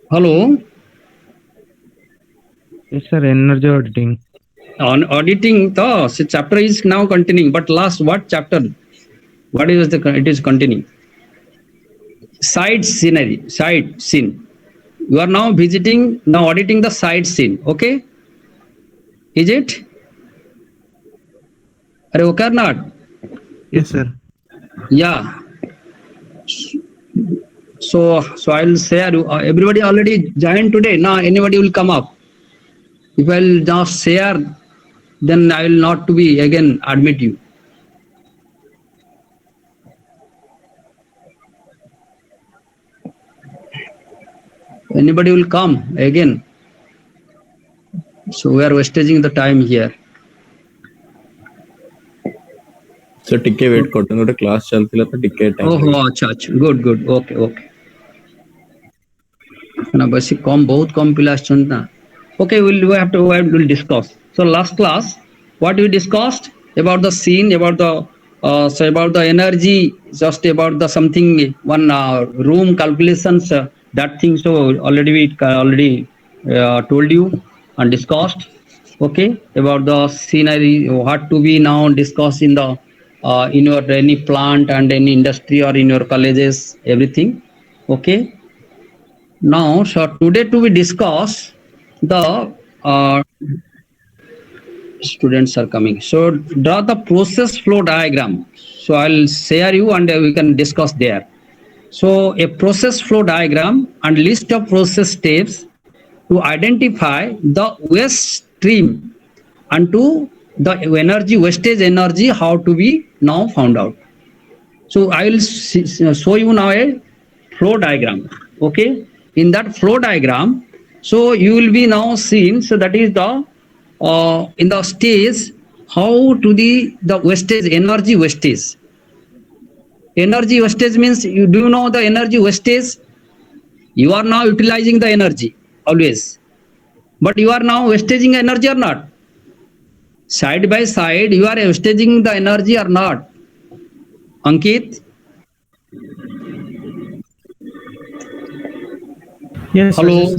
Hello. Yes, sir. Energy auditing. On auditing, the chapter is now continuing. But last what chapter? What is the it is continuing? Side scenery, side scene. You are now visiting, now auditing the side scene. Okay? Is it? Are you okay or not? Yes, sir. Yeah. So I'll share you. Everybody already joined today. Now anybody will come up. If I'll just share, then I will not to be again admit you. Anybody will come again. So we are wasting the time here. Sir टिके wait करते हैं, class चलती है तो टिके time ओहो अच्छा अच्छा गुड गुड ओके ओके ना बस कम बहुत कम पिला आछन ना okay we'll discuss. So last class what we discussed about the scene, about the so about the energy, just about the something one room calculations, that thing. So already we already told you and discussed. Okay, about the scenery, what to be now discussed in the in your any plant and any industry or in your colleges, everything. Okay, now so today to be discuss the students are coming. So draw the process flow diagram. So I'll share you and we can discuss there. So a process flow diagram and list of process steps to identify the waste stream and to the energy wastage energy how to be now found out. So I will show you now a flow diagram. Okay, in that flow diagram, so you will be now seen. So that is the in the stage how to the wastage, energy wastage. Energy wastage means you do know the energy wastage. You are now utilizing the energy always, but you are now wastaging energy or not? Side by side, you are wastaging the energy or not? Ankit? Yes, sir. Hello.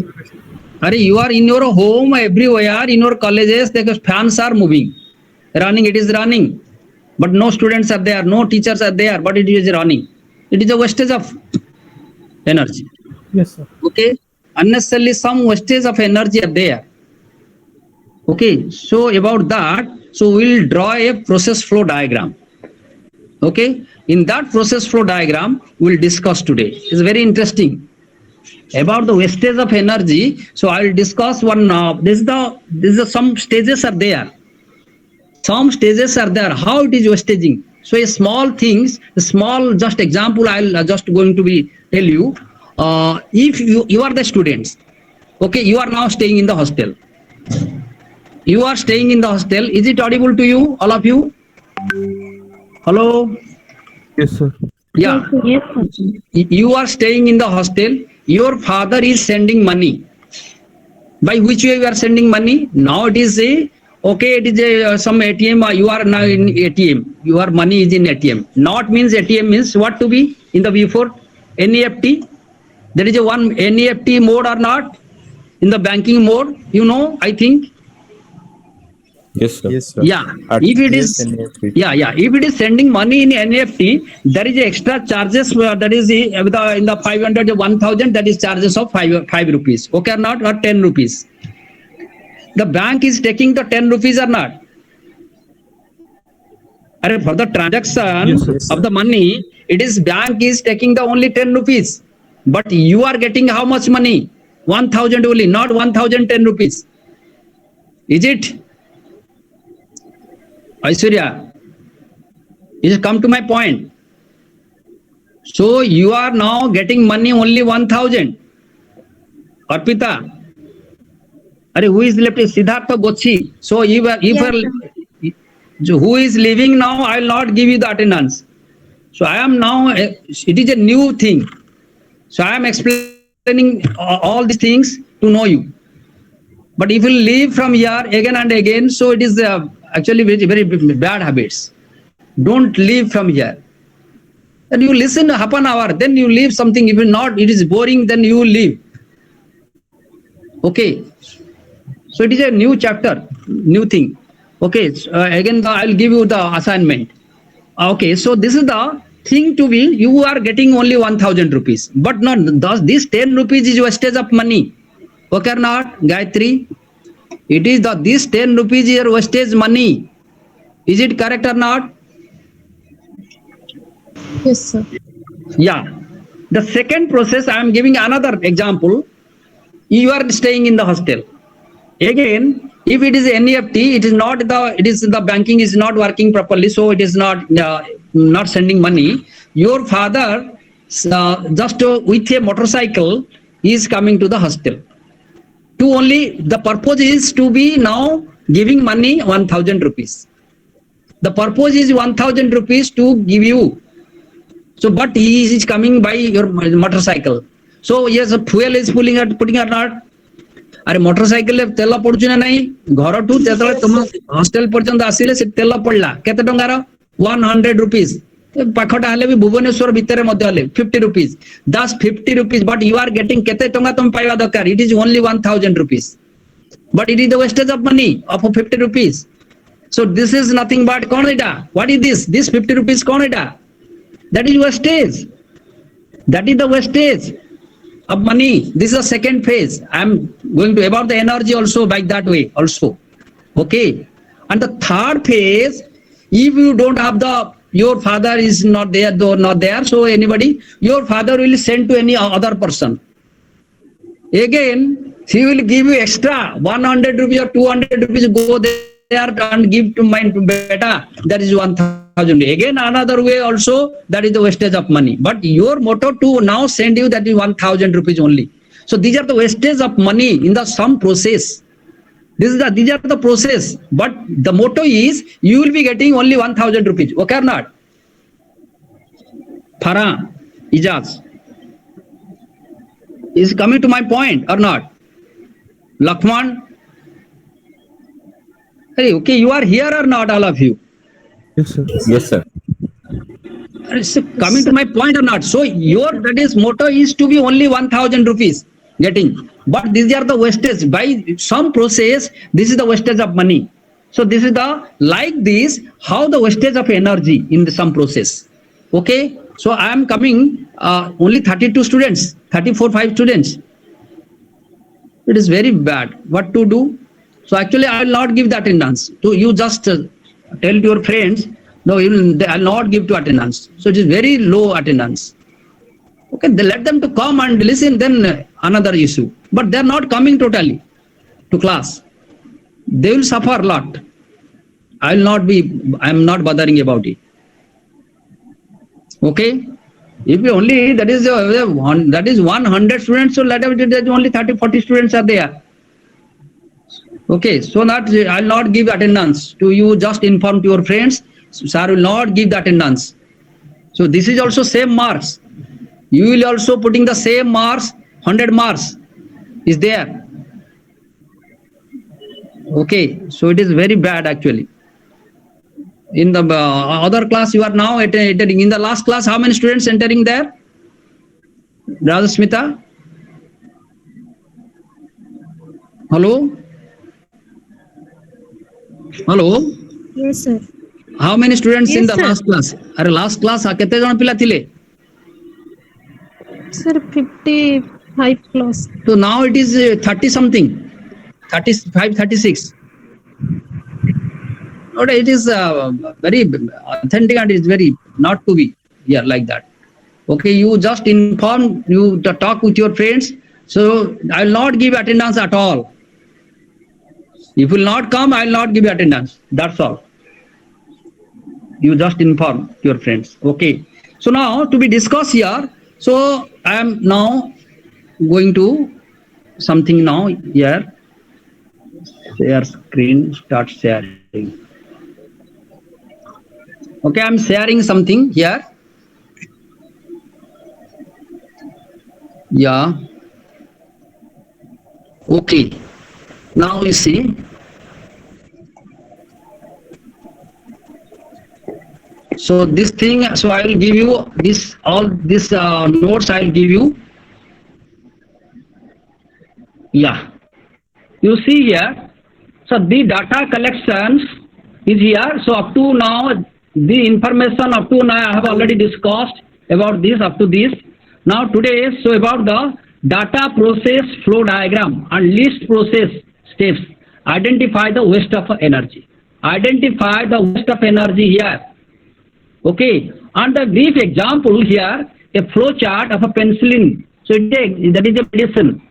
Are you are in your home, everywhere, in your colleges, the fans are moving, running, it is running. But no students are there, no teachers are there, but it is running. It is a wastage of energy. Yes, sir. Okay. Unnecessarily some wastage of energy are there. Okay. So about that, so we'll draw a process flow diagram. Okay. In that process flow diagram, we'll discuss today. It's very interesting. About the wastage of energy, so I will discuss one. This is the some stages are there. Some stages are there. How it is wastaging? So a small things, a small just example. I'll just going to be tell you. If you are the students, okay, you are now staying in the hostel. You are staying in the hostel. Is it audible to you, all of you? Hello. Yes, sir. Yeah. Yes, You are staying in the hostel. Your father is sending money. By which way you are sending money? Now it is a okay. It is a some ATM. You are now in ATM. Your money is in ATM. Not means ATM means what to be in the before NEFT. There is a one NEFT mode or not in the banking mode. You know, I think. Yes sir Yes, sir. Yeah, if it is if it is sending money in NEFT, there is extra charges. That is in the 500 1000, that is charges of 5 rupees. Okay or not, or 10 rupees. The bank is taking the 10 rupees or not? For the transaction Yes, of the money, it is bank is taking the only 10 rupees, but you are getting how much money? 1000 only, not 1010 rupees. Is it? Aishwarya, is come to my point. So you are now getting money only 1000. Arpita, who is left? Siddhartha Gochi. So who is leaving now, I will not give you the attendance. So I am now, it is a new thing. So I am explaining all these things to know you. But if you leave from here again and again, so it is actually very bad habits. Don't leave from here. And you listen half an hour, then you leave something. If not, it is boring, then you will leave. Okay, so it is a new chapter, new thing. Okay, again I'll give you the assignment. Okay, so this is the thing to be, you are getting only 1000 rupees, but not thus this 10 rupees is wastage of money. Okay or not, Gayatri? It is the this 10 rupees is your wastage money. Is it correct or not? Yes, sir. Yeah. The second process, I am giving another example. You are staying in the hostel. Again, if it is NEFT, it is the banking is not working properly, so it is not sending money. Your father just with a motorcycle is coming to the hostel. To only the purpose is to be now giving money 1000 rupees. The purpose is 1000 rupees to give you. So, but he is coming by your motorcycle. So, yes, fuel is putting or not. अरे motorcycle तेल पड़ुची ना नहीं घर ठू तुम hostel पर्यंत आसिले से तेल पड़ला केते टंगार 100 रुपीस पाखटा हले भी भुवनेश्वर भितर मध्ये हले 50 rupees 50 rupees but you are getting केते टंगा तुम पाइबा दरकार it is only 1000 rupees but it is the wastage of money of 50 rupees so this is nothing but कोन एटा व्हाट इज दिस 50 रुपीस कोन एटा that is wastage that is the wastage of money. This is the second phase. I am going to about the energy also by that way also. Okay. And the third phase, if you don't have your father is not there, so anybody, your father will send to any other person. Again, he will give you extra 100 rupees or 200 rupees, go there and give to my beta. That is 1000. Again, another way also, that is the wastage of money. But your motto to now send you that is 1000 rupees only. So these are the wastage of money in the some process. These are the process. But the motto is you will be getting only 1000 rupees. Okay or not? Farah, Ijaz is coming to my point or not? Lakman. Hey, okay, you are here or not, all of you? Yes, sir. Yes, sir. So coming to my point or not? So your that is motto is to be only 1000 rupees getting, but these are the wastage by some process. This is the wastage of money. So this is the like this how the wastage of energy in some process. Okay. So I am coming only 32 students, 5 students. It is very bad. What to do? So actually, I will not give the attendance. To you just tell to your friends, no, I will not give to attendance. So it is very low attendance. Okay, they let them to come and listen. Then another issue. But they are not coming totally to class. They will suffer a lot. I am not bothering about it. Okay. If only that is 100 students, so let us only 30-40 students are there. Okay, so I'll not give attendance to you. Just inform to your friends. Sir will not give the attendance. So this is also same marks. You will also putting the same marks. 100 marks is there. Okay, so it is very bad actually. In the other class you are now attending. In the last class, how many students entering there? Rajasmita. Hello. Hello. Yes, sir. How many students in Yes, the sir. last class? Are last class kete jana pila thile? Sir, 55 plus. So now it is 30 something, 35, 36. Okay, it is very authentic and it is very not to be here like that. Okay, you just inform, you talk with your friends. So I will not give attendance at all. If you will not come, I will not give you attendance. That's all. You just inform your friends. Okay. So now to be discussed here. So I am now going to something now here. Share screen, start sharing. Okay, I am sharing something here. Yeah. Okay. Now you see. So this thing, so I will give you this, all this notes I will give you. Yeah. you see here, so the data collections is here. So up to now, the information up to now I have already discussed about this up to this. Now today, so about the data process flow diagram and list process steps. Identify the waste of energy. Identify the waste of energy here. Okay, and the brief example here, a flow chart of a penicillin. So that is a medicine.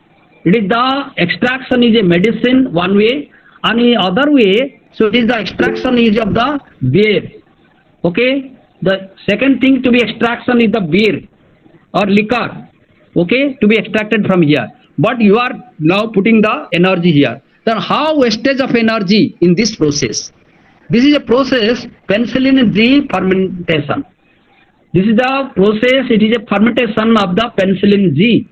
It is the extraction is a medicine one way, and the other way, so it is the extraction is of the beer. Okay, the second thing to be extraction is the beer or liquor. Okay, to be extracted from here. But you are now putting the energy here. Then how wastage of energy in this process? This is a process, penicillin G fermentation. This is the process, it is a fermentation of the penicillin G.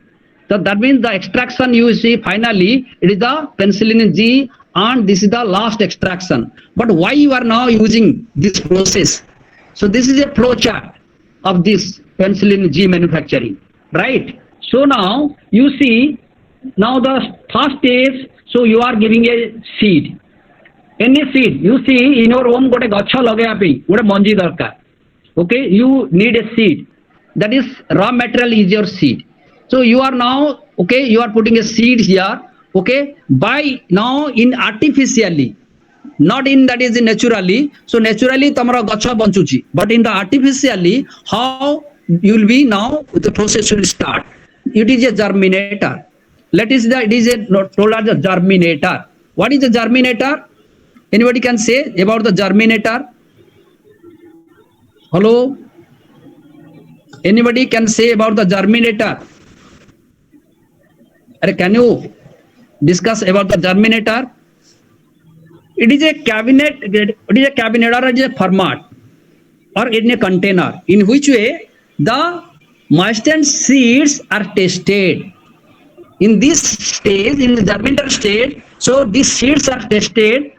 So that means the extraction you see finally, it is the penicillin G and this is the last extraction. But why you are now using this process? So this is a flow chart of this penicillin G manufacturing, right? So now you see, now the first stage, so you are giving a seed. Any seed, you see in your home gote gacha lagaya pai gote manji darkar. Okay, you need a seed. That is raw material is your seed. So you are now, okay, you are putting a seed here. Okay, by now in artificially, not in that is naturally. So naturally tamara gacha banchuchi, but in the artificially, how you will be now the process will start. It is a germinator. It is a told as a germinator. What is a germinator? Anybody can say about the germinator? Hello? Anybody can say about the germinator? Can you discuss about the germinator? It is a cabinet, or it is a format or in a container in which way the moistened seeds are tested. In this stage, in the germinator stage, so these seeds are tested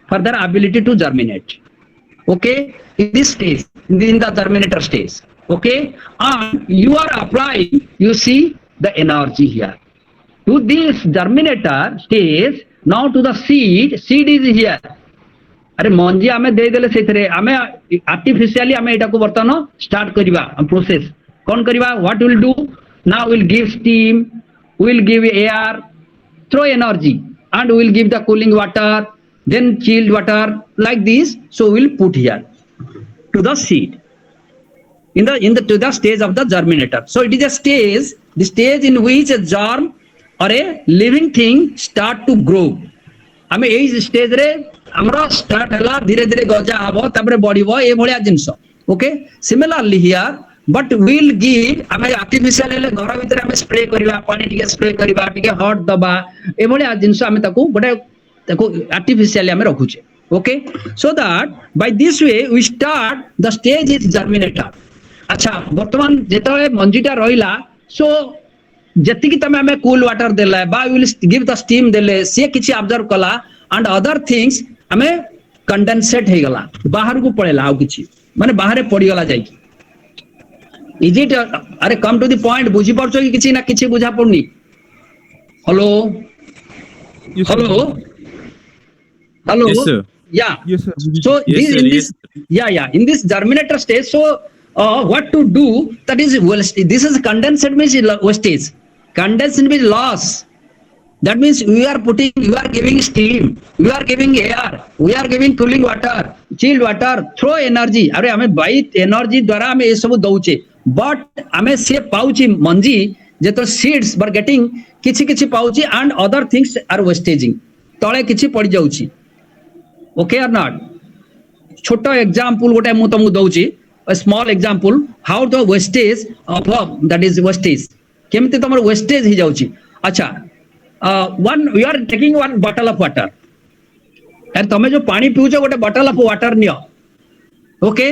for their ability to germinate. Okay, in this stage, in the germinator stage. Okay, and you are applying, you see the energy here. To this germinator stage, now to the seed is here. अरे मंजी आमे दे देले सेथरे आमे artificially आमे एटा को बर्तन start करिबा process कोन करिबा what will do now will give steam will give air throw energy and we'll give the cooling water, then chilled water like this. So we'll put here to the seed in the to the stage of the germinator. So it is a stage, the stage in which a germ or a living thing start to grow. आमे एई stage रे हमरा start हला धीरे धीरे गजा आबो तबरे बढ़िबो ए भलिया जिंस. Okay, similarly here but will give आमे आर्टिफिशियल ले घर भीतर आमे स्प्रे करिबा पानी टिके स्प्रे करिबा टिके हॉट दबा ए भलिया जिंस आमे ताको गोटे ताको आर्टिफिशियल आमे रखुचे. Okay, so that by this way we start the stage is germinator. अच्छा, वर्तमान जेतले मंजीटा रहिला सो जति कि तमे हमें कूल वाटर देला बा विल गिव द स्टीम देले से किछि ऑब्जर्व कला एंड अदर थिंग्स हमें कंडेंसेट हे गला बाहर को पड़ेला आ किछि माने बाहर पड़ी गला जाई कि इज इट. अरे कम टू द पॉइंट, बुझी परछो कि किछि ना किछि बुझा पड़नी. Hello hello hello, Yes, sir. yeah, Yes, sir. so Yes, this sir, in yes, this in this germinator stage, so what to do, that is, well, this is condensate means wastage, condensate means loss. That means we are giving steam, we are giving air, we are giving cooling water, chilled water, throw energy. अरे हमें by energy द्वारा हमें ये सब दौचे, but हमें से पाउची मंजी जेतो seeds were getting किछि किछि पाउची and other things are wastaging, तळे किछि पड़ी जाउची. Okay or not? छोटा example गोटे मु तुमको दउची, a small example how the wastage of that is wastage केमते तमर wastage ही जाउची. अच्छा, one we are taking one bottle of water, यार तमे जो पानी पिउछो गोटे bottle of water neo. Okay,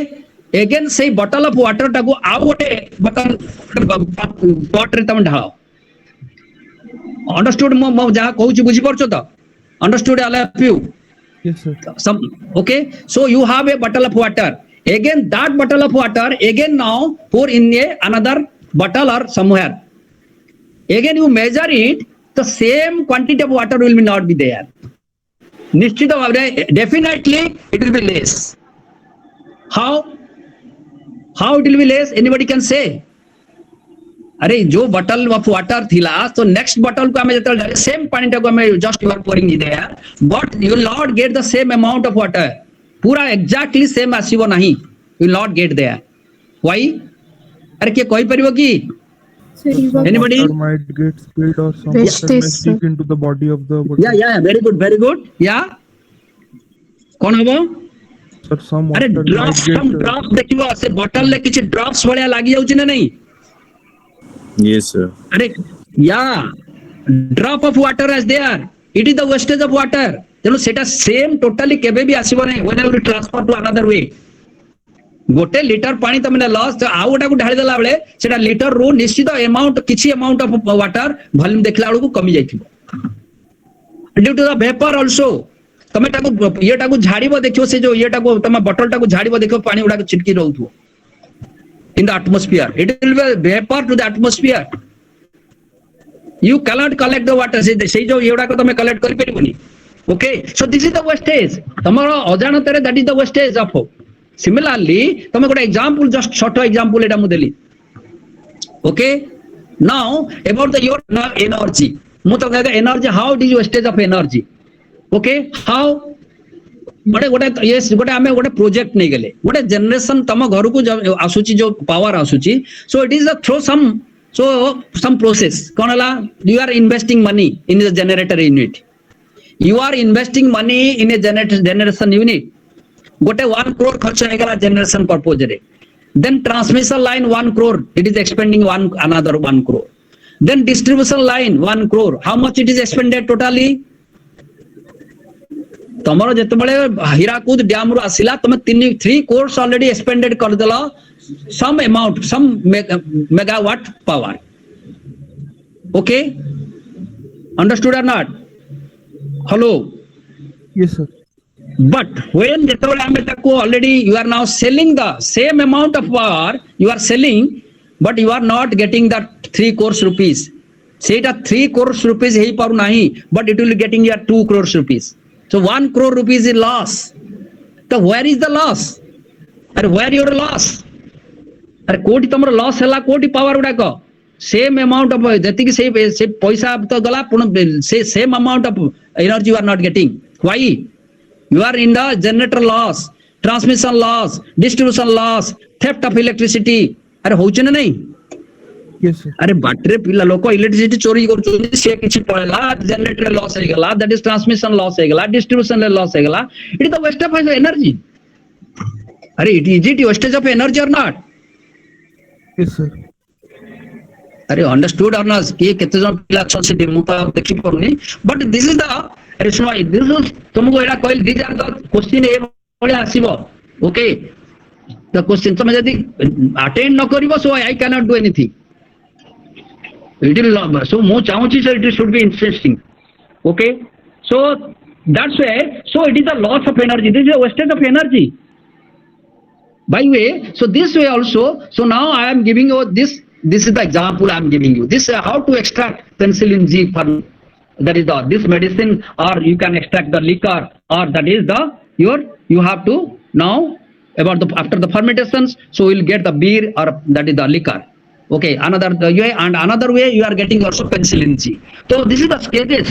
again से bottle of water टाको आ गोटे bottle pot रे तम ढाळो. अंडरस्टूड? मो जहा कहूची बुझी परछो त? Understood all of you? Yes, sir. Some, okay, so you have a bottle of water, again that bottle of water again now pour in a another bottle or somewhere, again you measure it, the same quantity of water will not be there. निश्चित भाव definitely it will be less. How it will be less? Anybody can say? अरे जो बटल of water थिला तो next बटल को हमें जतल सेम पानी टाको हमें just you are pouring in there but you will not get the same amount of water पूरा एग्जैक्टली सेम आसीबो नहीं you will not get there why अरे के कोई परिबो की Sir, you are Anybody? Water might get spilled or some Wastage, water may sir. seep into the body of the water. या very good या कौन हबो Sir, some अरे water drops might सम get drops देखिबो से बटल ले किछि ड्रॉप्स भलिया लागि जाउछि ना नहीं Yes, sir. अरे या drop of water as there it is the wastage of water तेणु सेटा सेम टोटली केबे भी आसीबो नै when you transfer to another way गोटे लिटर पानी तमने लॉस आउ गोटा को ढाली देला बेले सेटा लिटर रो निश्चित अमाउंट किछि अमाउंट ऑफ वाटर वॉल्यूम देखला बेलू कमी जाइथिबो due to the vapour also तमे टाको येटा को झाड़ीबो देखियो से जो येटा को तमे बॉटल टाको झाड़ीबो देखियो पानी उडा को छिटकी रहउथो in the atmosphere it will be vapor to the atmosphere you cannot collect the water sei jo yeguda ko tame collect kari pariboni okay so this is the wastage tamara ajanatare that is the wastage of similarly tame gote example just short example eta mu deli okay now about the your energy mu to kaya energy how it is wastage of energy okay how गोटे गोटे ये गोटे आमे गोटे project नहीं गले गोटे generation तम घर को आसुची जो पावर आसुची so it is through some process कौन हला you are investing money in the generator unit you are investing money in a generation unit गोटे 1 crore खर्च हो गला जनरेशन पर्पज रे then transmission line 1 crore it is expending another 1 crore then distribution line 1 crore how much it is expended totally तमरो जेतबेले Hirakud dam रो आसिला तमे 3 crores ऑलरेडी एक्सपेंडेड कर देला some amount some megawatt power okay understood or not hello Yes, sir. but when जेतबेले हमें ताको already you are now selling the same amount of power you are selling but you are not getting the 3 crores rupees सेटा 3 crores rupees हेई पारु नाही but it will getting your 2 crores rupees so 1 crore rupees is loss so where is the loss and where your loss अरे कोटी तमरो loss हला कोटी power उडा को same amount of जति कि से पैसा तो गला पुन से same amount of energy you are not getting why you are in the generator loss transmission loss distribution loss theft of electricity अरे होछ ना नहीं Yes, sir. अरे बाटरे पिला लोक इलेक्ट्रिसिटी चोरी करछोनी से किछि पळला जनरेटर लॉस हे गला दैट इज ट्रांसमिशन लॉस हे गला डिस्ट्रीब्यूशन लॉस हे गला it is the waste of energy अरे it is wastage of energy or not Yes, sir. अरे अंडरस्टूड और नॉट के केते जन पिला छसे मु तो देखि परनी बट दिस इज द अरे सुनो दिस इज तुमको एरा कहल दिस आर द क्वेश्चन ए बळे आसीबो ओके द क्वेश्चन तुम यदि अटेंड न करिवो सो I can not do anything it will so mo chahuchi sir it should be interesting okay so that's why so it is the loss of energy this is a wastage of energy by way so this way also so now I am giving you this is the example I am giving you this how to extract penicillin G from that is the this medicine or you can extract the liquor or that is the you have to now about the after the fermentations so we'll get the beer or that is the liquor okay another way and another way you are getting also penicillin G so this is the stages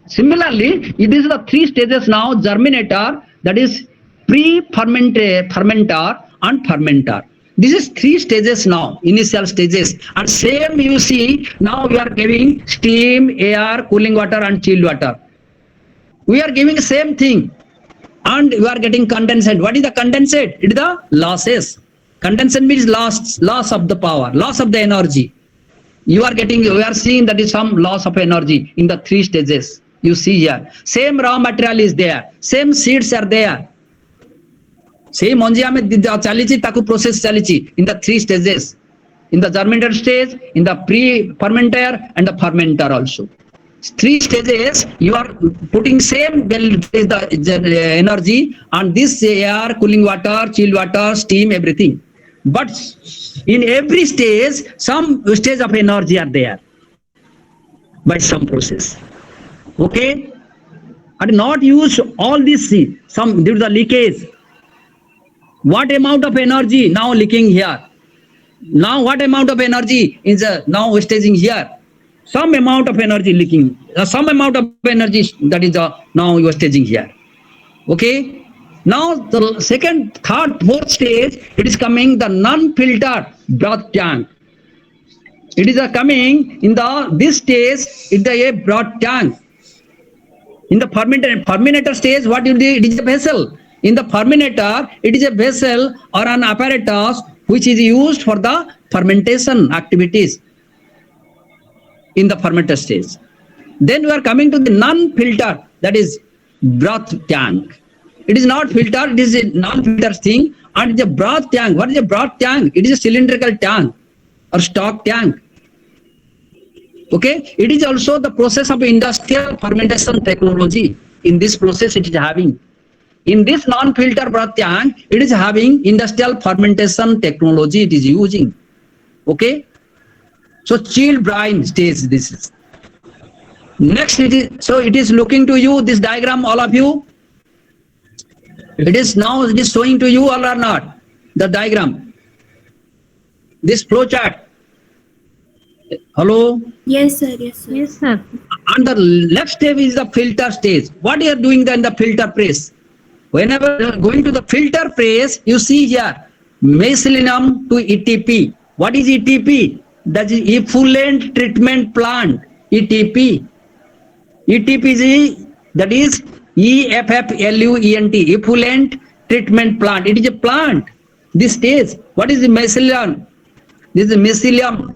similarly this is the 3 stages now germinator that is fermenter and fermenter this is 3 stages now initial stages and same you see now we are giving steam air cooling water and chilled water we are giving same thing and you are getting condensate what is the condensate it is the losses condensate means loss of the power loss of the energy you are getting we are seeing that is some loss of energy in the 3 stages you see here same raw material is there same seeds are there same manji ame chalichi taku process chalichi in the 3 stages in the germinator stage in the pre fermenter and the fermenter also 3 stages you are putting same well is the energy and this air cooling water chilled water steam everything but in every stage some stage of energy are there by some process. Okay, and not use all this some due to the leakage. What amount of energy now leaking here? Now what amount of energy is now staging here? Some amount of energy leaking. Some amount of energy that is now you are staging here. Okay. Now the second, third, fourth stage, it is coming the non-filtered broth tank. It is coming in the this stage. It is a broth tank. In the fermentator stage, what you do? It is a vessel. In the fermentator, it is a vessel or an apparatus which is used for the fermentation activities in the fermenter stage. Then we are coming to the non-filter, that is broth tank. It is not filtered, it is a non-filter thing, and it's a broth tank. What is a broth tank? It is a cylindrical tank or stock tank. Okay, it is also the process of industrial fermentation technology. In this process, it is having. In this non-filter broth tank, it is having industrial fermentation technology it is using. Okay. So chilled brine stage this is. Next it is, so it is looking to you, this diagram, all of you. It is now, it is showing to you all or not, the diagram. This flow chart. Hello? Yes, sir. Yes, sir. Yes, sir. And the left stage is the filter stage. What you are doing then the filter press? Whenever you are going to the filter press, you see here, mesalinum to ETP. What is ETP? That is effluent treatment plant, ETP. ETP is, that is EFFLUENT, effluent treatment plant. It is a plant. This stage. What is the mycelium? This is the mycelium.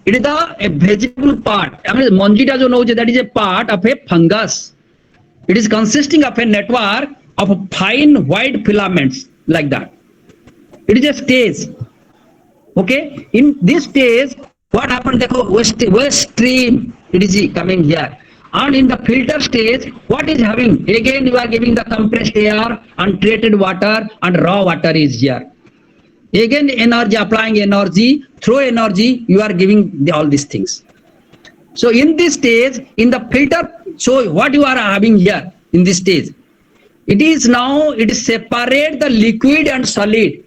It is a vegetable part. I mean, Monjita jo knows that is a part of a fungus. It is consisting of a network of fine white filaments like that. It is a stage. Okay. In this stage, what happened? Waste stream. It is coming here. And in the filter stage, what is having? Again, you are giving the compressed air and treated water and raw water is here. Again, energy, applying energy, through energy, you are giving all these things. So in this stage, in the filter, so what you are having here in this stage, it is now, it is separate the liquid and solid.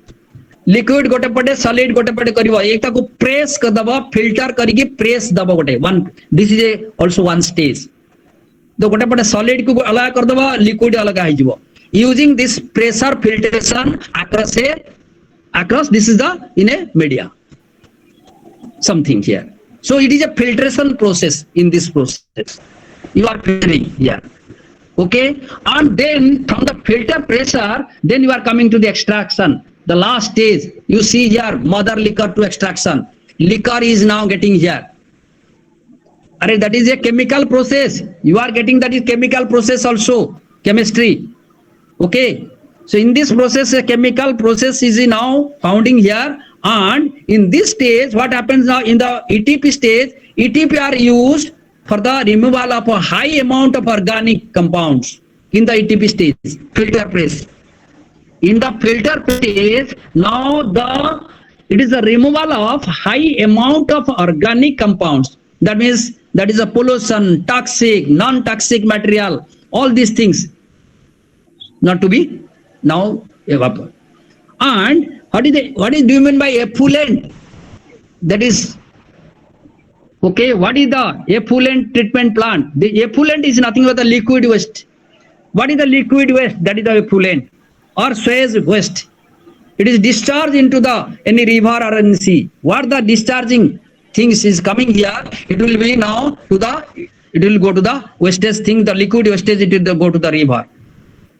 Liquid gote pade, solid gote pade karibo. Ekta ko press kadaba, filter kariki press daba gote. One, this is a also one stage. The gote pade solid ko alaga kar daba, liquid alaga hai jibo. Using this pressure filtration across this is the in a media. Something here. So it is a filtration process in this process. You are filtering here. Okay. And then from the filter pressure, then you are coming to the extraction. The last stage, you see here, mother liquor to extraction. Liquor is now getting here. That is a chemical process. You are getting that is chemical process also, chemistry. Okay. So in this process, a chemical process is now founding here. And in this stage, what happens now in the ETP stage, ETP are used for the removal of a high amount of organic compounds in the ETP stage, filter press. In the filter stage, now it is a removal of high amount of organic compounds. That means that is a pollution, toxic, non-toxic material, all these things not to be now evaporated. And what do you mean by effluent? That is, okay, what is the effluent treatment plant? The effluent is nothing but the liquid waste. What is the liquid waste? That is the effluent or sewage waste. It is discharged into the any river or any sea. What the discharging things is coming here, it will be now to the, it will go to the wastage thing, the liquid wastage, it will go to the river.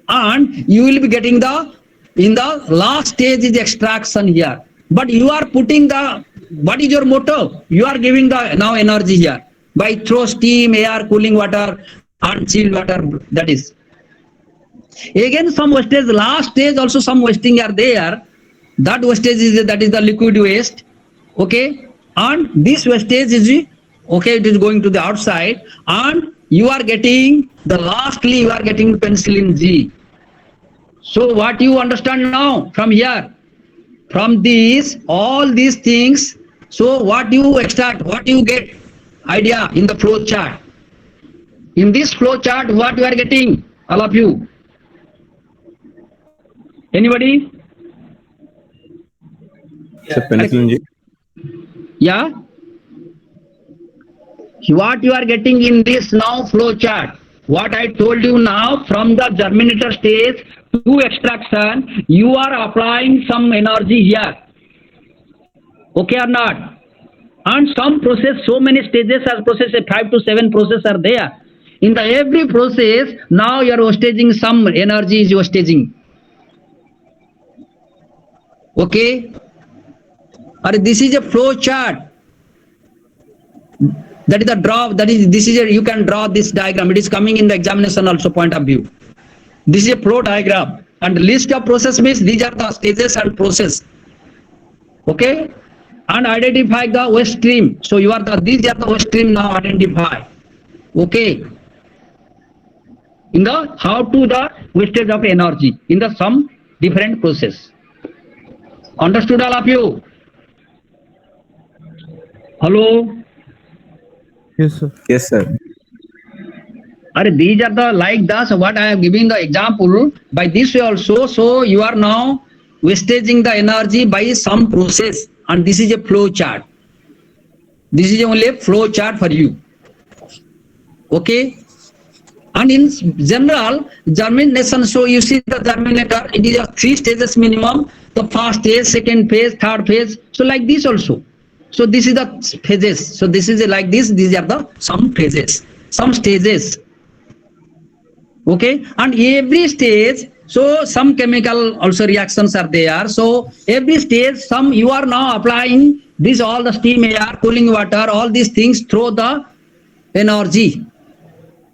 And you will be getting the, in the last stage is extraction here. But you are putting the, what is your motto? You are giving the now energy here by through steam, air, cooling water and chilled water, that is. Again, some wastage, last stage also some wasting are there. That wastage is, that is the liquid waste. Okay. And this wastage is, okay, it is going to the outside and you are getting, the lastly you are getting penicillin G. So what you understand now from here? From these, all these things, so what you extract, what you get? idea in the flow chart. In this flow chart, what you are getting, all of you? Anybody? Sir, penicillin G. Yeah? What you are getting in this now flow chart, what I told you now, from the germinator stage to extraction, you are applying some energy here. Okay or not? And some process, so many stages are process, 5 to 7 process are there. In the every process, now you are staging some energy is your staging. Okay? Or this is a flow chart. That is the draw, this is a, you can draw this diagram. It is coming in the examination also point of view. This is a flow diagram. And list of process means these are the stages and process. Okay? And identify the waste stream. So you are these are the waste stream now identify. Okay? In the how to the wastage of energy in the some different process. Understood all of you? Hello? Yes, sir. Yes, sir. These are the like this what I am giving the example by this way also. So you are now wastaging the energy by some process, and this is a flow chart. This is only a flow chart for you. Okay? And in general, germination, so you see the germinator, it is a 3 stages minimum. The first phase, second phase, third phase. So like this also. So this is the phases. So this is like this. These are the some phases, some stages. Okay, and every stage, so some chemical also reactions are there. So every stage, some you are now applying this all the steam air, cooling water, all these things through the energy.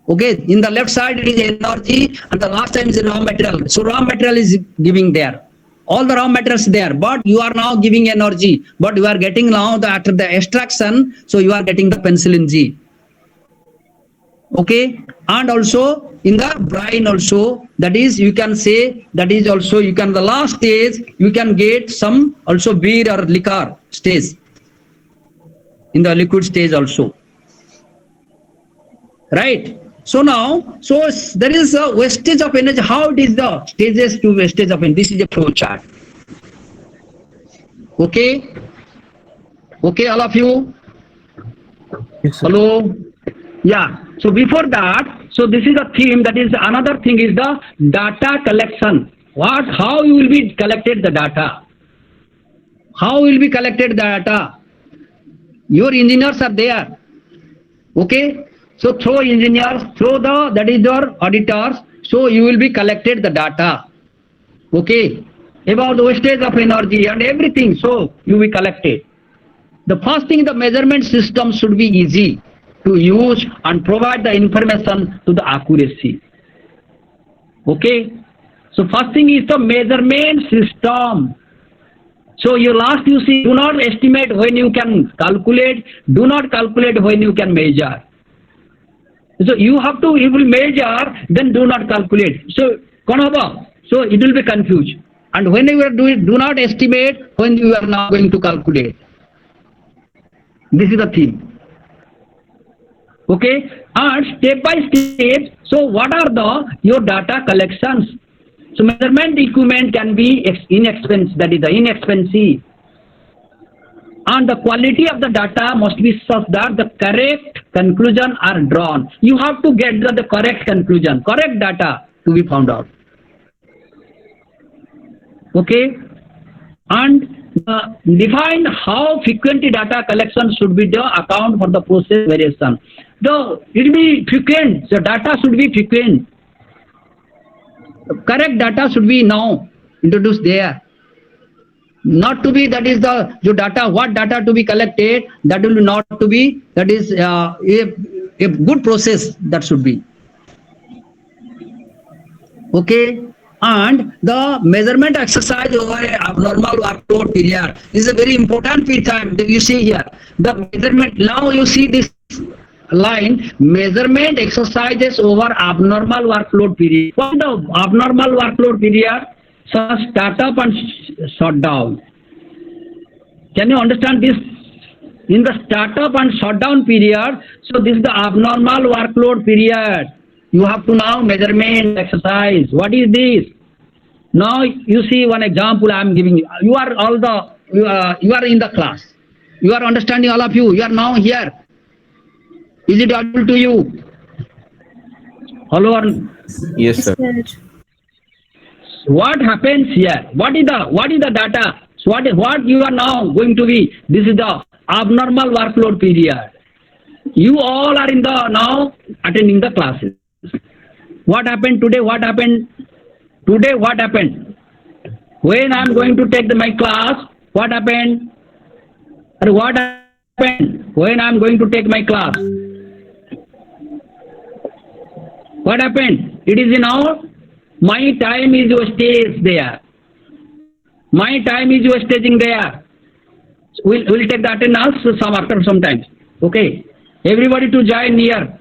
Okay, in the left side it is energy, and the last time is raw material. So raw material is giving there. All the raw materials there, but you are now giving energy, but you are getting now the after the extraction, so you are getting the penicillin G. Okay, and also in the brine also, that is you can say that is also you can the last stage you can get some also beer or liquor stage in the liquid stage also, right? So now, so there is a wastage of energy. How it is the stages to wastage of energy? This is a flow chart. Okay? Okay, all of you? Yes, sir. Hello? Yeah. So before that, so this is a theme, that is another thing is the data collection. How you will be collected the data? How will be collected the data? Your engineers are there. Okay? So through engineers, through the, that is your auditors, so you will be collected the data. Okay? About the wastage of energy and everything, so you will be collected. The first thing, the measurement system should be easy to use and provide the information to the accuracy. Okay? So first thing is the measurement system. So you last you see, do not estimate when you can calculate, do not calculate when you can measure. So you have to, you will measure, then do not calculate. So, so it will be confused. And when you are doing, do not estimate when you are now going to calculate. This is the theme. Okay, and step by step. So what are your data collections? So measurement equipment can be inexpensive. That is the inexpensive. And the quality of the data must be such that the correct conclusion are drawn. You have to get the correct conclusion, correct data to be found out. Okay, and define how frequently data collection should be the account for the process variation. Though it will be frequent, the data should be frequent. Correct data should be now introduced there. Not to be, that is the your data, what data to be collected, that will not to be, that is a good process that should be. Okay, and the measurement exercise over abnormal workload period is a very important time. You see here, the measurement, now you see this line, measurement exercises over abnormal workload period. What is the abnormal workload period? So startup and shutdown. Can you understand this in the startup and shutdown period. So this is the abnormal workload period. You have to now measurement exercise. What is this? Now you see one example I am giving you. You are in the class. You are understanding, all of you. You are now here. Is it audible to you? Hello. Yes, sir. What happens here? What is the data? So what you are now going to be? This is the abnormal workload period. You all are in the now attending the classes. What happened today? What happened today? What happened? When I am going to take my class, what happened? Or what happened when I am going to take my class? What happened? It is now my time is wastage there. My time is wastaging there. We'll take the attendance after some time. Okay. Everybody to join here.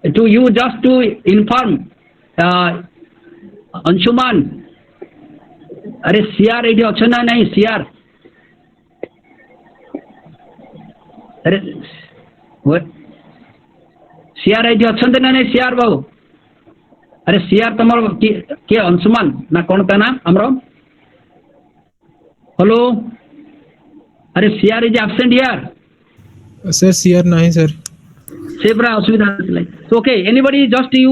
To you just to inform Anshuman. अरे CR AD अच्छा ना नहीं CR अरे CR AD अच्छा ना नहीं CR बाबू अरे CR तमर के अंशुमान ना कौन ता नाम हमरो हेलो अरे CR is absent here sir CR नहीं सर सेब्रा असुविधा like okay anybody just you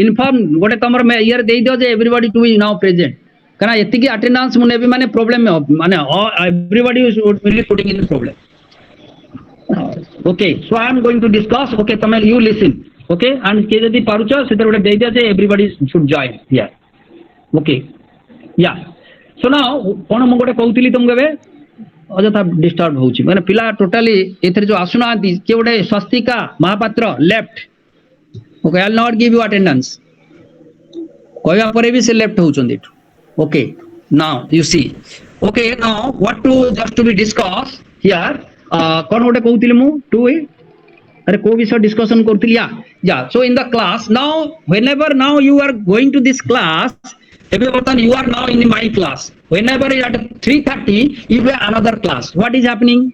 inform गोटे तमर में ईयर दे दियो जे everybody to be now present कना एतिकी अटेंडेंस मुने भी माने प्रॉब्लम में माने everybody will be putting in problem okay so I am going to discuss okay तमे यू लिसन ओके एंड के जदी पारुचो सेतर गोटे दे दियो जे everybody should join here okay या सो नाउ कोन म गोटे कहउतिली तुम गबे अजथा डिस्टर्ब होउची माने पिला टोटली एथरे जो आसुना के गोटे Swastika Mohapatra left okay I will not give you attendance कहया परे भी से लेफ्ट होउचंदी okay now you see okay now what to just to be discussed here kon gote कहउतिली मु टू अरे को विषय डिस्कशन करतिली या so in the class now whenever now you are going to this class everyone you are now in my class whenever at 3:30 you have another class what is happening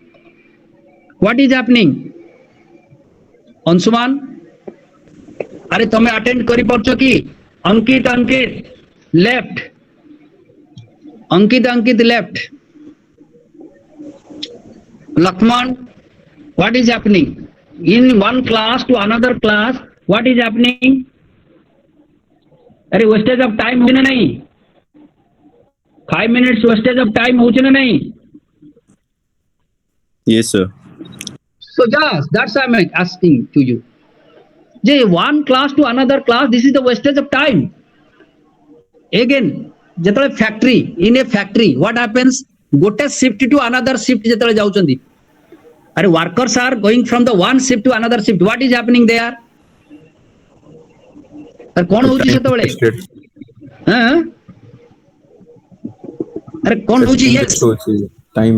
Anshuman अरे तमे attend करि परछो कि Ankit left Ankit left Lakshman what is happening in one class to another class what is happening अरे wastage of time हो ना नहीं 5 minutes wastage of time हो ना नहीं Yes, sir. so just that's why I'm asking to you J one class to another class this is the wastage of time again जेतले factory in a factory what happens गोटे shift to another shift जेतले जाउचंदी अरे workers are going from the one shift to another shift what is happening there अरे कोन होची सेतबेले हां अरे कोन होची यस टाइम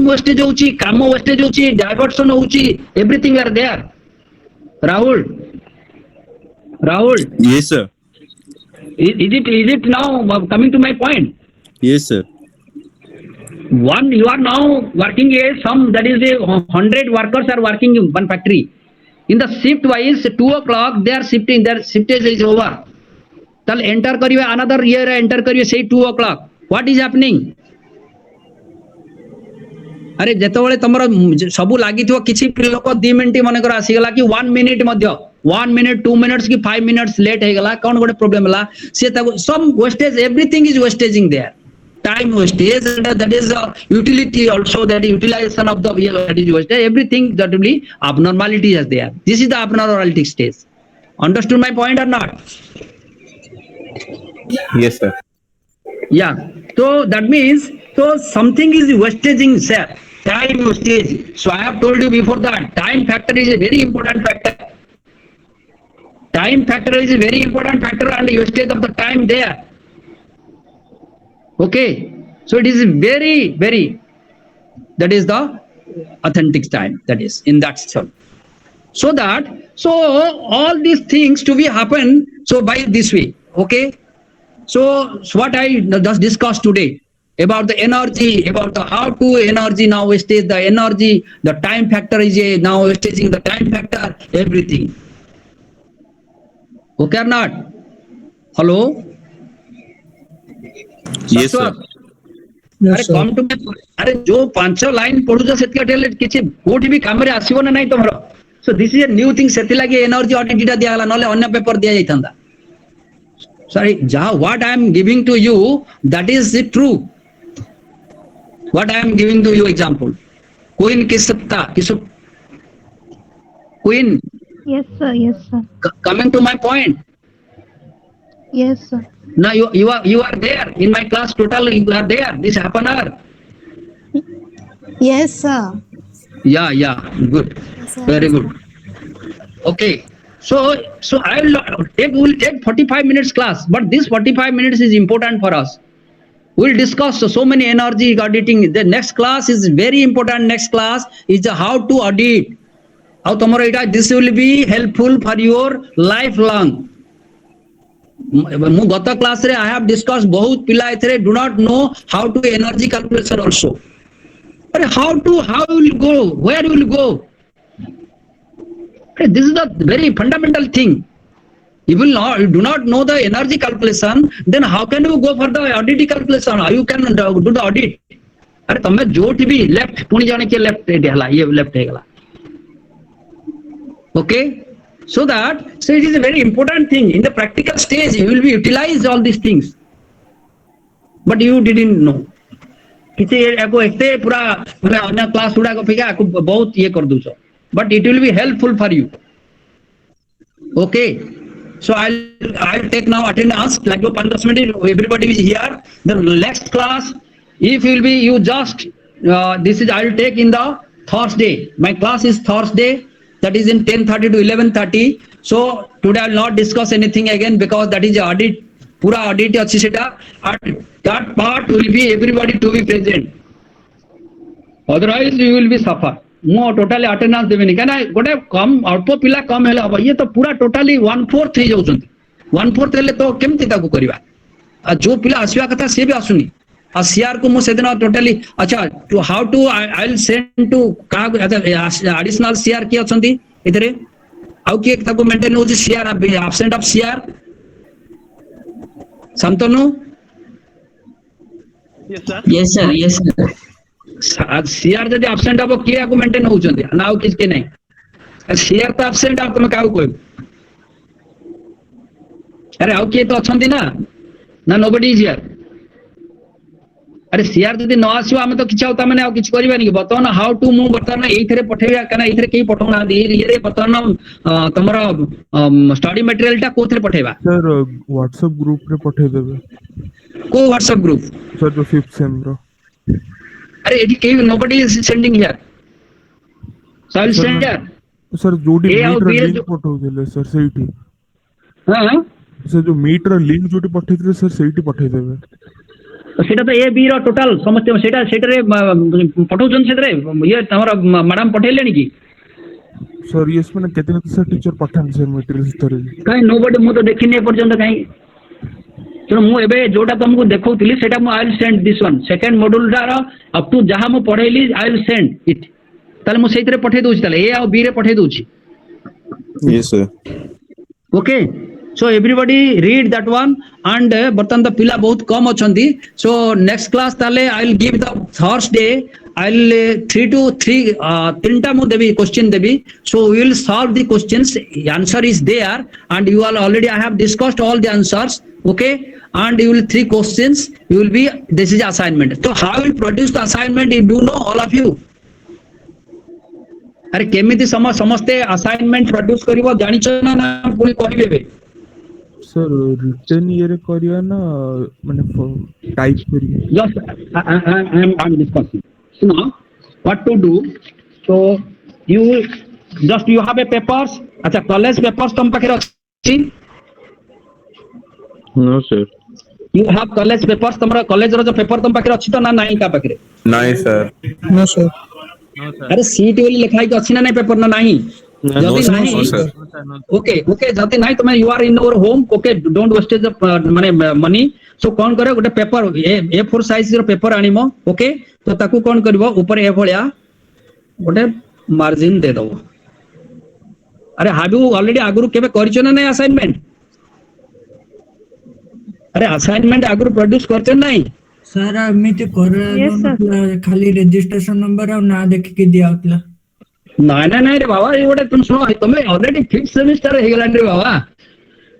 वेस्टेज होची काम वेस्टेज होची डाइवर्शन होची everything are there Rahul Yes, sir. Is it now coming to my point? Yes, sir. One, you are now working some that is 100 workers are working in one factory. In the shift wise, 2 o'clock they are shifting. Their shift is over. Tal enter kariye another year enter kariye say 2 o'clock. What is happening? अरे जेतबेले तमरो सब लागिथो किछि लोक 2 minute मन कर आसीगला कि 1 minute मध्य 1 minute 2 minutes की 5 minutes late हे गला कोन गोटे प्रॉब्लम हला से some wastage everything is wastaging there time wastage and that is utility also that utilization of the that is wastage everything that will be abnormality is there this is the abnormality stage understood my point or not Yes, sir. yeah so that means so something is wastaging sir time wastage so I have told you before that time factor is a very important factor and wastage of the time there okay so it is very that is the authentic time that is in that system so all these things to be happen so by this way okay so what I just discussed today about the energy, about the how to energy now wastage, the energy, the time factor is a now wastaging the time factor, everything. Okay or not? Hello? Yes, sir. Shashwat? अरे come to अरे जो 5 line पढुछ सेतिका टेले किछि कोठी भी काम रे आसीबो ना नै तमरो so this is a new thing सेति लागि एनर्जी ऑडिट डा दियाला नले अन्य पेपर दिया जाइतंदा सॉरी जा what I am giving to you that is the true what I am giving to you example queen किसता किसु queen Yes, sir. Yes, sir. coming to my point Yes, sir. now you are there in my class total you are there this happener Yes, sir. yeah good very good okay so we'll take 45 minutes class but this 45 minutes is important for us we'll discuss so many energy auditing the next class is very important next class is how to audit how tomorrow this will be helpful for your lifelong ମୁଁ ଗତ class ରେ I have discussed ବହୁତ ପିଲା ଏଥିରେ do not know how to energy calculation also अरे how you will go where you will go this is the very fundamental thing you do not know the energy calculation then how can you go for the audit calculation how you can do the audit अरे तमे जोठी भी left पुणी जाने के left हेला ये left हेगला okay so it is a very important thing in the practical stage you will be utilize all these things but you didn't know किसी एको एकते पूरा माने अन्य क्लास गुडा को फेका बहुत ये कर दूछ but it will be helpful for you okay so I'll take now attendance like 5-10 minutes everybody is here the next class if you just this is I'll take in the Thursday my class is Thursday that is in 10:30 to 11:30 so today I will not discuss anything again because that is audit pura audit अछि सेटा and that part will be everybody to be present otherwise you will be suffer मो totally attendance देबेनी काना गोटे कम अल्प पिला कम हेले अब ये तो पूरा टोटली 1/4 हे जाउछंती 1/4 हेले तो केमति ताकू करबा आ जो पिला आसीबा कथा से भी आसुनी आ सीआर को मो सेदिन टोटली अच्छा to how to I will send to का एडिशनल सीआर की अछंती इधरे आउ की ताकू मेंटेन होची CR absent of CR Santanu yes sir CR जदी एब्सेंट अब किया को मेंटेन होचंती ना किस के नहीं सीआर तो एब्सेंट आप तुम काउ कोइ अरे आउ की तो अछंती ना नोबडी इज हियर अरे सीआर जदी न आसीबो हम तो किछ होता माने आ किछ करबा नहीं बतन हाउ टू मु बतन एथरे पठेबा कना एथरे केई पठौना ये बतन तमरो स्टडी मटेरियल टा कोथरे पठेबा सर व्हाट्सएप ग्रुप रे पठे देबे को व्हाट्सएप ग्रुप सर जो 5th सेम रो अरे एडी केई nobody is sending here so I will send here sir जोडी मीटर लिंक पठौ देले सर सेठी हां सर जो मीटर लिंक जोडी पठे देले सर सेठी पठे देबे तो सेटा तो ए बी रो टोटल समस्त सेटा सेटरे पठौछन सेटरे ये तमरा मैडम पठेलेनी की सर यस माने केते सर टीचर पठान सर मटेरियल तरे काई नोबडी मु तो देखिने पर्यंत काई तो मु एबे जोटा तुमको देखौतिली सेटा मु I will send this one second module रा अप टू जहां मु पढैली आई विल सेंड इट ताले मु सेइतरे पठै दोछि ताले ए आ बी रे पठै दोछि Yes, sir. okay so everybody read that one and बर्तन the पिला बहुत कम अछंती so next class ताले I will give the Thursday I will 3 to 3 तीनटा मु देबी question Devi so we will solve the questions answer is there and you all already I have discussed all the answers okay and you will 3 questions you will be this is assignment so how will produce the assignment you do know all of you अरे केमिति समस्ते assignment produce करिवो जानिछ ना पुनी कहबे sir return ये रे करिया ना माने टाइप करिया just I'm discussing so now what to do so you have a papers अच्छा कॉलेज पेपर्स तुम पाखे अछि No, sir. you have college papers तुमरा कॉलेज रो जो पेपर तुम पाखे अछि तो ना नाही का पाखे No, sir. नो सर अरे सीट वाली लिखाई के अछि ना नहीं पेपर ना नहीं जदि नहीं no, sir. ओके ओके जदि नहीं तुम you are in your home okay don't wastage the माने मनी सो कोन करे गोटे पेपर A4 साइज रो पेपर आनिमो ओके तो ताकू कोन करबो ऊपर ए भलिया गोटे मार्जिन दे दो अरे हैव यू ऑलरेडी आगुरु केबे करछो ना नहीं असाइनमेंट अरे असाइनमेंट आगुरु प्रोड्यूस करछो नहीं सर एमिति Yes, sir. खाली रजिस्ट्रेशन नंबर और ना देख के दिया होतला नहीं नहीं नहीं रे बाबा ये गोटे तुम सुनो तुम्हें ऑलरेडी 5th सेमिस्टर हे गेलान रे बाबा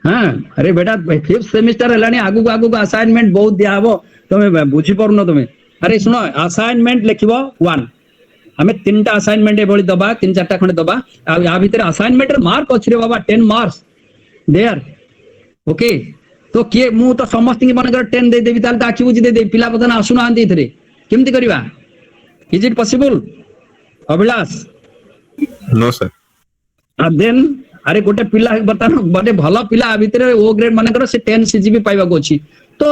हां अरे बेटा 5th सेमिस्टर हेलानी आगु आगु असाइनमेंट बहुत दिया हबो तुम्हें बुझी परनो तुम्हें अरे सुनो असाइनमेंट लिखिबो 1 हमें तीनटा असाइनमेंट एभली दबा तीन चारटा खंडे दबा आ या भीतर असाइनमेंट रे मार्क अछि रे बाबा 10 मार्क्स देयर ओके तो के मु तो समस्त की मन कर 10 दे देबी ताल आखि बुझी दे दे पिला पदन आसुना आंदी इथरे केमति करबा is it possible Abhilash No, sir. Then अरे गोटे पिला बता बड़े भल पिला भितर ओ ग्रेड मानकर से 10 सीजीपी पाइबा को अछि तो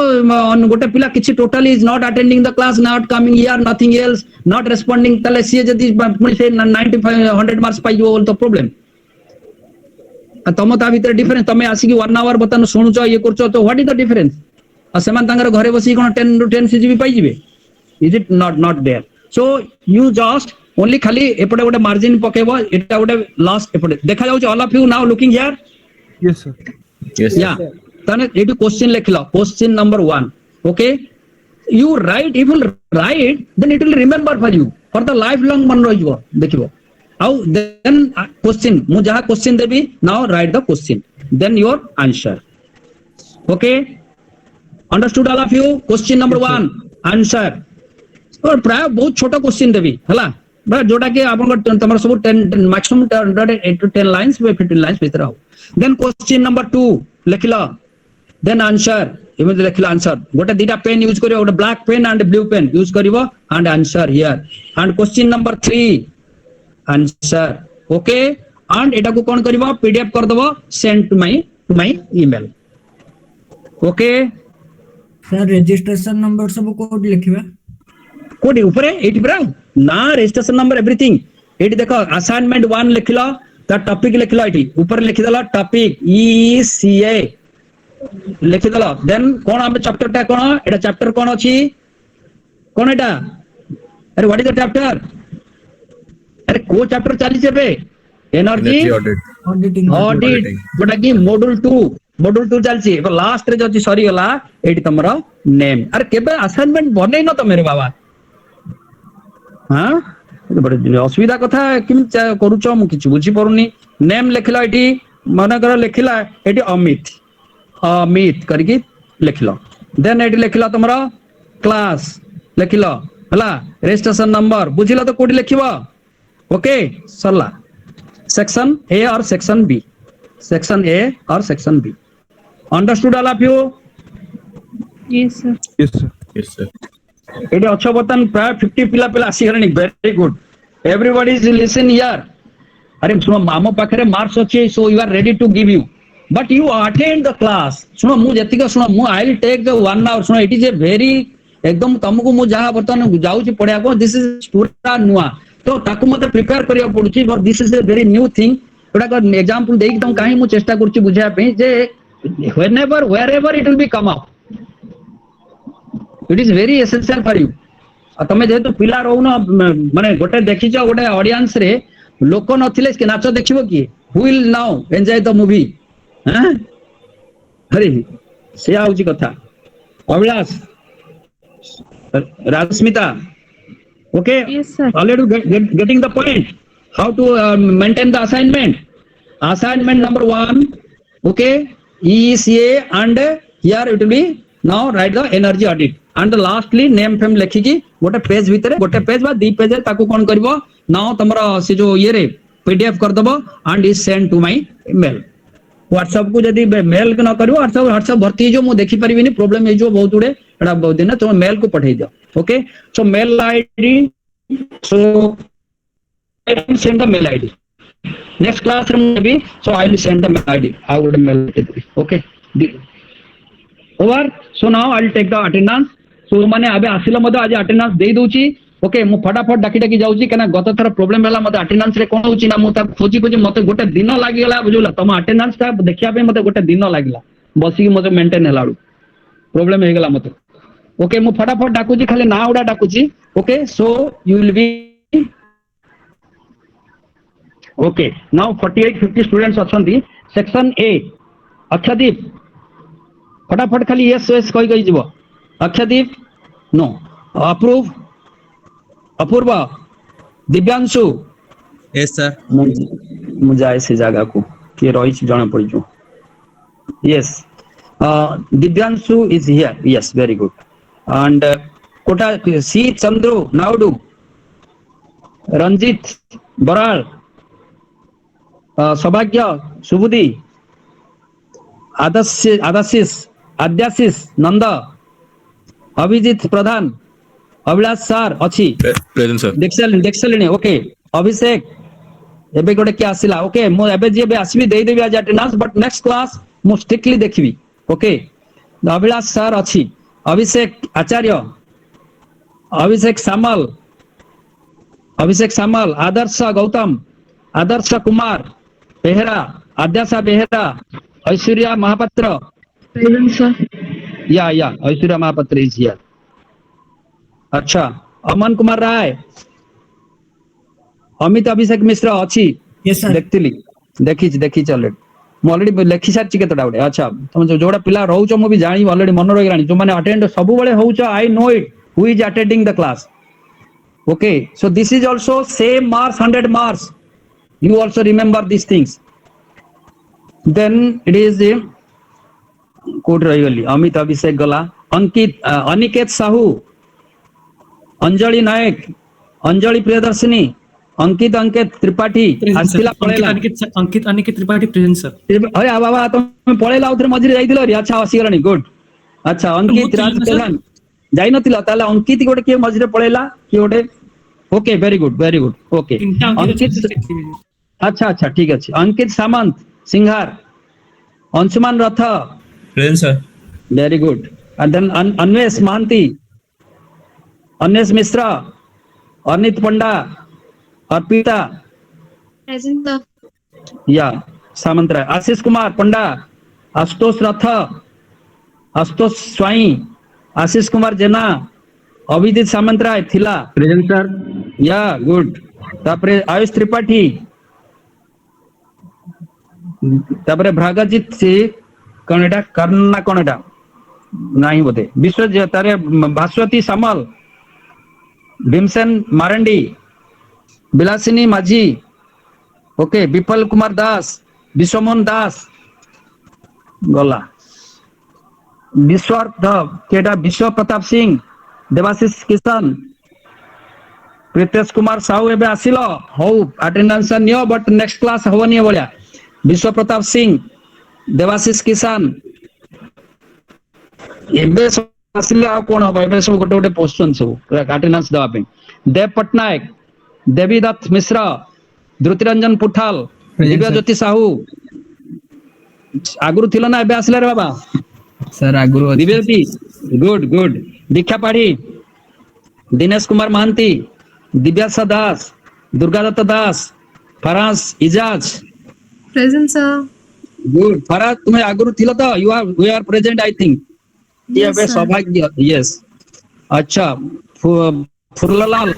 गोटे पिला किछि totally is not attending the class not coming here nothing else not रेस्पोंडिंग तले सी जदी पुनी से 95 100 मार्क्स पाइ जो तो प्रॉब्लम तम ता भितर डिफरेंस तमे आसी कि 1 आवर बतन सुनुचो ये करचो तो व्हाट इज द डिफरेंस आ सेमान तांगर घरे बसी कोन 10 टू 10 सीजीपी पाइ जिवे is it not there so you just only खाली एपटे गोटे मार्जिन पकेबो एटा गोटे लास्ट एपटे देखा जाउछ all of you now looking here yes sir Yes. या तने एटू क्वेश्चन लिखला question number 1 okay you write if will write then it will remember for you for the life long मन रहिबो देखिबो आउ देन क्वेश्चन मु जहा क्वेश्चन देबी now write the question then your answer okay understood all of you question number 1 answer और प्राय बहुत छोटा क्वेश्चन देबी हला बा जोटा के आपन तमर सब 10 मैक्सिमम 8 to 10 लाइंस 15 लाइंस भीतर हो देन क्वेश्चन नंबर 2 लिखला देन आंसर इमेज लिखला आंसर गोटे दीटा पेन यूज करियो गोटे black pen and blue pen use करिवो and answer here and question number 3 answer okay and एटा को कोन करिवो पीडीएफ कर दबो send to my email okay sir registration number sub code लिखिबा कोडी ऊपर एटी ब्रा ना रजिस्ट्रेशन नंबर एवरीथिंग एटी देखो असाइनमेंट 1 लिखलो ता टॉपिक लिखलो एटी ऊपर लिखि दला टॉपिक ईसीए लिखि दला देन कोन हम चैप्टर टा कोन एटा चैप्टर कोन अछि कोन एटा अरे व्हाट इज द चैप्टर अरे को चैप्टर चली छबे एनर्जी Energy audit. ऑडिट जोटा की मॉड्यूल 2 चलछि लास्ट रे जति सरी गला एटी तमरो नेम अरे केबे असाइनमेंट बनै न त मेरे बाबा हां बड़े असुविधा कथा किम करूछ मु किछ बुझी परुनी नेम लिखला एटी माने कर लिखला एटी अमित अमित करके लिखलो देन एटी लिखला तमरो क्लास लिखलो हला रजिस्ट्रेशन नंबर बुझिला तो कोडी लिखिबो okay Sarla section A or section B section A or section B understood all of you Yes, sir. Yes sir Yes, sir. एटी अच्छा बतन प्राय 50 पिला पिला आसी हरनी very good everybody is listen here अरे सुनो मामो पाखरे मार्क्स अछि so you are ready to give you but you attend the class सुनो मु जति का सुनो मु I will take the 1 hour सुनो इट इज ए वेरी एकदम तुमको मु जहा बर्तन जाउची पढिया को दिस इज पूरा नुआ तो ताकू मते प्रिपेयर करिया पडुची for this is a very new thing एटा को एग्जांपल देई तुम काहे मु चेष्टा करची बुझा पे जे whenever wherever it will be come out it is very essential for you तमे जेतु पिला रहउन माने गोटे देखिछ गोटे ऑडियंस रे लोक नथिले के नाच देखिबो की who will now enjoy the movie हैं अरे से आउची कथा Abhilash Rajsmita okay Yes, sir. already getting the point how to maintain the assignment number 1 okay ECA and here it will be now write the energy audit and lastly name fame लिखिकी गोटे page भितर गोटे page बा दी page ताकू कोन करबो now तमरो से जो ये रे पीडीएफ कर दबो and is sent to my email WhatsApp को जदी मेल न करियो व्हाट्सएप भर्ती जो मु देखि परिबिनी प्रॉब्लम हे जो बहुत उडे एटा बहुत दिन तो मेल को पठाई दियो okay so mail ID so send the mail id next class maybe so I will send the mail id I would mail it okay over so now I will take the attendance so माने अबे आसिला मधे आज attendance दे दोची okay मु फटाफट डाकी डाकी जाउची कना गत थर प्रॉब्लम हला मते अटेंडेंस रे कोन होची ना मु ता खोजी खोजी मते गोटे दिन लागि गला बुझला तम अटेंडेंस ता देखिया पे मते गोटे दिन लागिला बसी मते मेंटेन हलाडू प्रॉब्लम हे गला मते ओके मु फटाफट डाकुची खाली ना उडा डाकुची okay so you will be okay now 48-50 students अछंती सेक्शन ए अक्षदीप फटाफट खाली यस यस कहि कहि जीवो अक्षदीप नो अप्रूव अपूर्व दिव्यांशु यस सर मु जाए से जगह को के रही जणा पड़ी जो yes Divyanshu is here yes very good and Kota C Chandru Naidu Ranjit Baral Saubhagya Subudhi Adyashish Nanda Abhijit Pradhan Abhilash sir अच्छी प्रेजेंट सर देखसलिनी ओके अभिषेक एबे गोटे के आसिला ओके मो एबे जे एबे आसीबी देई देबी आज अटेंडेंस बट नेक्स्ट क्लास मो स्ट्रिक्टली देखबी ओके अभिलाष सर अच्छी अभिषेक आचार्य अभिषेक सामल आदर्श गौतम आदर्श कुमार बेहरा आद्याशा बेहरा ऐश्वर्या महापात्र प्रेजेंट सर या ऐश्वर्या महापात्र इज हियर अच्छा अमन कुमार राय अमित अभिषेक मिश्र अच्छी यस सर देखी चल ऑलरेडी लेखि सारी केतटा गोटे अच्छा तुम जोड़ा पिला रोच मु भी जानी ऑलरेडी मन रही गलानी जो माने अटेंड सब बेले होउछ I know it who is attending the class okay so this is also same marks 100 marks you also remember these things then it is कोड रही गली अमित अभिषेक गला अंकित अनिकेत साहू अंजलि नायक अंजलि प्रियदर्शिनी अंकित त्रिपाठी आसिला पळेला अंकित त्रिपाठी प्रेजेंट सर अरे बाबा तुम पळेला उधर मझिरे जाइदिलो रे अच्छा आसी गलानी गुड अच्छा अंकित राज प्रधान जाई नथिला ताले अंकित गोटे के मझिरे पळेला कि गोटे okay very good okay Ankit अच्छा ठीक अच्छे Ankit Samant Singhar Anshuman Rath present sir very good and then Anwesh Mohanty Anwesh Mishra Anit Panda Arpita present sir या सामंतराय आशीष कुमार पंडा आशुतोष रथ आशुतोष स्वाई आशीष कुमार जेना अभिजीत सामंतराय थिला प्रेजेंट सर या गुड तापरे आयुष त्रिपाठी तापरे भ्रागजित से कनेडा कर्णा कनेडा नहीं बोधे विश्व तारे भास्वती सामल भीमसेन मारंडी बिलासिनी माझी ओके विपल कुमार दास विश्वमोहन दास गला विश्वार्थ केटा विश्व प्रताप सिंह देवाशीष किशन प्रीतेश कुमार साहू एबे आसिलो हो अटेंडेंस नियो बट नेक्स्ट क्लास होवनी बोलिया विश्व प्रताप सिंह देवाशीष किसान एबे आसिले आ कोन हो एबे सब गोटे गोटे पोस्टन सब अटेंडेंस देवा पे देव पटनायक देवीदत्त मिश्र द्रुतिरंजन पुठाल दिव्य ज्योति साहू आगुरु थिलो ना एबे आसिले रे बाबा सर आगुरु दिव्यज्योति गुड दीक्षा पाढ़ी दिनेश कुमार महांती दिव्यासा दास दुर्गादत्त दास Faraz Ijaz present sir good Faraz तुम्हें आगुरु थिलो तो we are present I think ये बे सौभाग्य यस अच्छा फुरलाल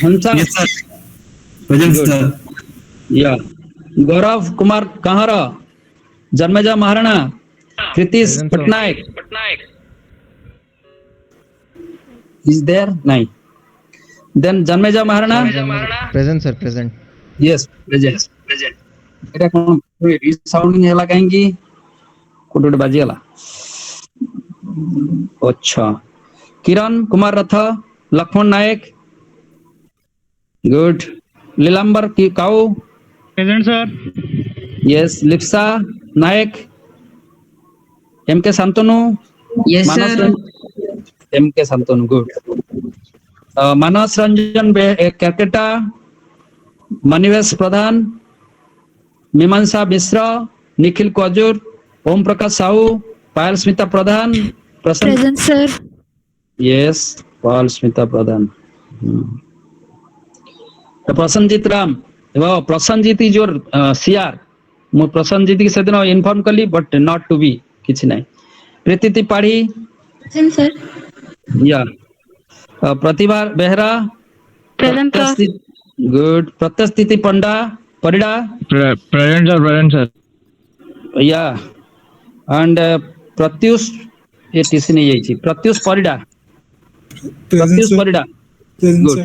हंसा यस सर प्रेजेंट सर या Gaurav Kumar कहारा जन्मेजा Maharana Kritish Patnaik is there nahi then janmeja maharana present sir present yes present eta kon resounding hela kahingi कोटोटे बाजी गला अच्छा किरण कुमार रथ लक्ष्मण नायक good लीलांबर की काऊ प्रेजेंट सर यस लिप्सा नायक एम के Shantanu yes sir M के शांतनु गुड मानस रंजन केरकेटा मनिवेश प्रधान मीमांसा मिश्र निखिल कजूर ओम प्रकाश साहू पायल स्मिता प्रधान प्रेजेंट सर यस पायल स्मिता प्रधान तो प्रसन्नजीत राम वो प्रसन्नजीत इज योर सीआर मु प्रसन्नजीत की सेदिन इन्फॉर्म कली बट नॉट टू बी किछि नाही प्रीति त्रिपाठी Present, sir. या Pratibha Behera Present, sir. Good प्रत्यस्थिति पंडा परिडा Present, sir. या एंड प्रत्युष ये टीसी नहीं जाइछि Pratyush Parida Pratyush Parida good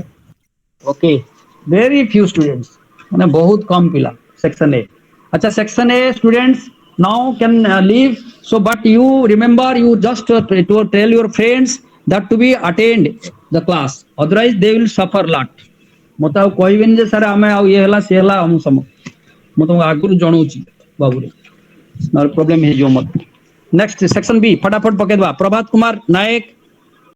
okay very few students माने बहुत कम पिला सेक्शन ए अच्छा section A students now can leave so but you remember you just to tell your friends that to be attend the class otherwise they will suffer lot मत आउ कहबिन जे sir हमें आउ ये हला से हला हम सम म तुम आगुर जणौची बाबू रे नर प्रॉब्लम हे जो मत नेक्स्ट सेक्शन बी फटाफट पके दबा प्रभात कुमार नायक